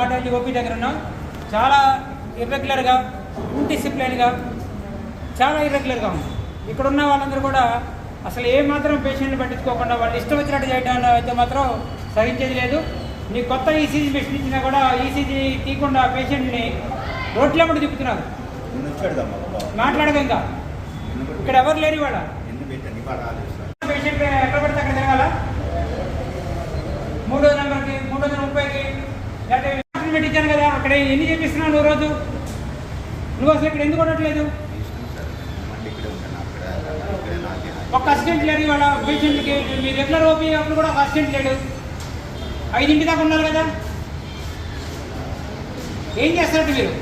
Cardiology OP దగ్గర ఉన్నాం. చాలా ఇర్రెగ్యులర్గా, ఇన్డిసిప్లైన్గా, చాలా ఇర్రెగ్యులర్గా ఉంది. ఇక్కడ ఉన్న వాళ్ళందరూ కూడా అసలు ఏమాత్రం పేషెంట్ని పట్టించుకోకుండా వాళ్ళు ఇష్టం వచ్చినట్టు చేయడం అయితే మాత్రం సహించేది లేదు. నీ కొత్త ఈసీజీ మెషిన్ ఇచ్చినా కూడా ఈసీజీ తీయకుండా పేషెంట్ని రోడ్లమ్మడి తిప్పుతున్నారు. మాట్లాడదు ఇంకా ఇక్కడ ఎవరు లేరు. ఇవాళ పేషెంట్ ఎక్కడ పడితే అక్కడ తిరగాల. 3వ నెంబర్కి 330కి పెట్టించాను కదా, అక్కడ ఎన్ని చేపిస్తున్నావు నువ్వు రోజు? నువ్వు అసలు ఇక్కడ ఎందుకు కొట్టట్లేదు? ఒక అసిస్టెంట్ లేడు ఇవాళ పేషెంట్కి. మీ రెగ్యులర్ ఓపీ అప్పుడు కూడా ఒక అసిస్టెంట్ లేడు. 5 దాకా ఉన్నారు కదా, ఏం చేస్తారంటే మీరు?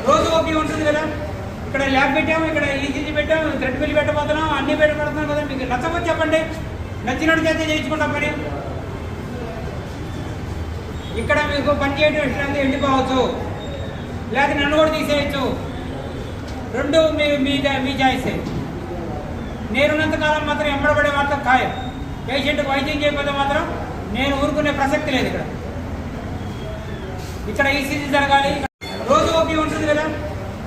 రోజు ఓపీ ఉంటుంది కదా, ఇక్కడ ల్యాబ్ పెట్టాము, ఇక్కడ ఈసీజీ పెట్టాము, థ్రెడ్ బిల్ పెట్టబోతున్నాం, అన్నీ పెట్టబడుతున్నాం కదా. మీకు నచ్చకపోతే చెప్పండి, నచ్చినట్టు చేస్తే చేయించుకుంటాం పని. ఇక్కడ మీకు పని చేయడం ఇష్టం ఎండిపోవచ్చు, లేకపోతే నన్ను కూడా తీసేయచ్చు. రెండు మీ చాయిసే. నేనున్నంతకాలం మాత్రం ఎంబడబడే మాత్రం ఖాయం. పేషెంట్కి వైద్యం చేయకపోతే మాత్రం నేను ఊరుకునే ప్రసక్తి లేదు. ఇక్కడ ఈసీజీ జరగాలి. రోజు ఓపీ ఉంటుంది కదా,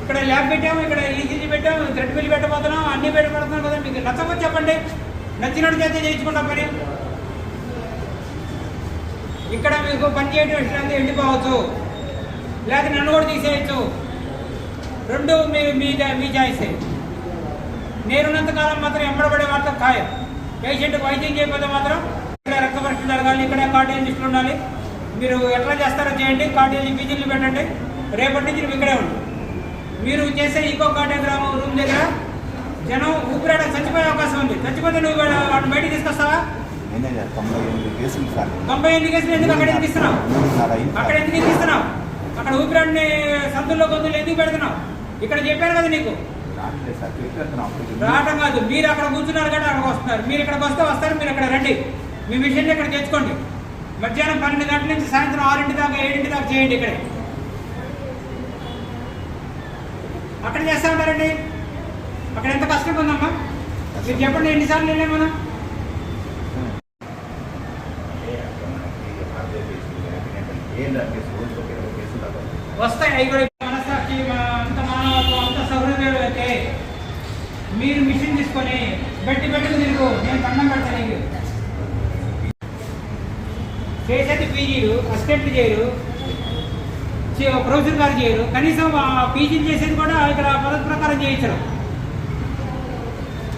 ఇక్కడ ల్యాబ్ పెట్టాము, ఇక్కడ ఈసీజీ పెట్టాము, థ్రెడ్ బిల్ పెట్టబోతున్నాం, అన్నీ పెట్టబడుతున్నాం కదా. మీకు నచ్చకపోతే చెప్పండి, నచ్చినట్టు చేస్తే చేయించుకుంటాం పని. ఇక్కడ మీకు పని చేయడం ఇష్టం ఎండిపోవచ్చు, లేకపోతే నన్ను కూడా తీసేయచ్చు. రెండు మీ చాయిసే. నేనున్నంతకాలం మాత్రం ఎంబడబడే మాత్రం ఖాయం. పేషెంట్కి వైద్యం చేయకపోతే మాత్రం ఇక్కడ రక్త పరీక్షలు జరగాలి, ఇక్కడే కార్డియాలజిస్టులు ఉండాలి. మీరు ఎట్లా చేస్తారో చేయండి, కార్డియాలజీ పీజీలు పెట్టండి. రేపటి నుంచి నువ్వు ఇక్కడే ఉండు. మీరు చేసే ఈకో కార్డియోగ్రామ్ రూమ్ దగ్గర జనం ఊపిరాడక చచ్చిపోయే అవకాశం ఉంది. చచ్చిపోతే నువ్వు వాటిని బయటికి తీసుకొస్తావా? 98 కేసులు ఎందుకు అక్కడ ఎందుకు ఇస్తున్నావు? అక్కడ ఎందుకు ఇస్తున్నావు? అక్కడ ఊపిరాడిని సందుల్లో గొంతులు ఎందుకు పెడుతున్నావు? ఇక్కడ చెప్పాను కదా నీకు. రావటం కాదు, మీరు అక్కడ కూర్చున్నారు కదా, అక్కడికి వస్తున్నారు. మీరు ఇక్కడికి వస్తే వస్తారు, మీరు ఇక్కడ రండి. మీ మిషన్లు ఇక్కడ తెచ్చుకోండి. మధ్యాహ్నం 12 గంటల నుంచి సాయంత్రం 6 దాకా 7 దాకా చేయండి. ఇక్కడే అక్కడ చేస్తా ఉంటారండి. అక్కడ ఎంత కష్టం ఉందమ్మా మీరు చెప్పండి. ఎన్నిసార్లు వెళ్ళాం మనం? వస్తాయి అవి కూడా. మనస్సాక్షి, అంత మానవత్వం, అంత సౌహృదయం అయితే మీరు మిషన్ తీసుకొని పెట్టుకు తిరుగు, నేను దండం పెడతాను. నీకు చేసేది పీజీలు, అసిస్టెంట్లు చేయరు, ప్రొఫెసర్ గారు చేయరు. కనీసం పీజీలు చేసేది కూడా ఇక్కడ పద్ధతి ప్రకారం చేయించరు.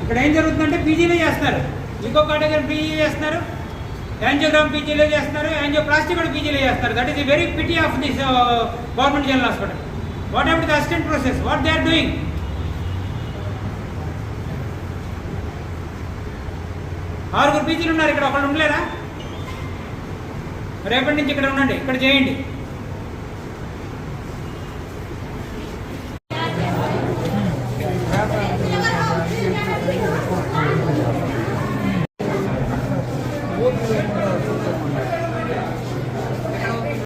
ఇక్కడ ఏం జరుగుతుందంటే పీజీలే చేస్తున్నారు, ఇంకో కేటగిరీ పీజీ చేస్తున్నారు, యాంజియోగ్రామ్ పీజీలో చేస్తున్నారు, యాంజియోప్లాస్టిక్ కూడా పీజీలో చేస్తారు. That is the very pity of this government general hospital. What about the assistant process? What they are doing? ఆరుగురు పీజీలు ఉన్నారు, ఇక్కడ ఒకళ్ళు ఉండలేరా? రేపటి నుంచి ఇక్కడ ఉండండి, ఇక్కడ చేయండి.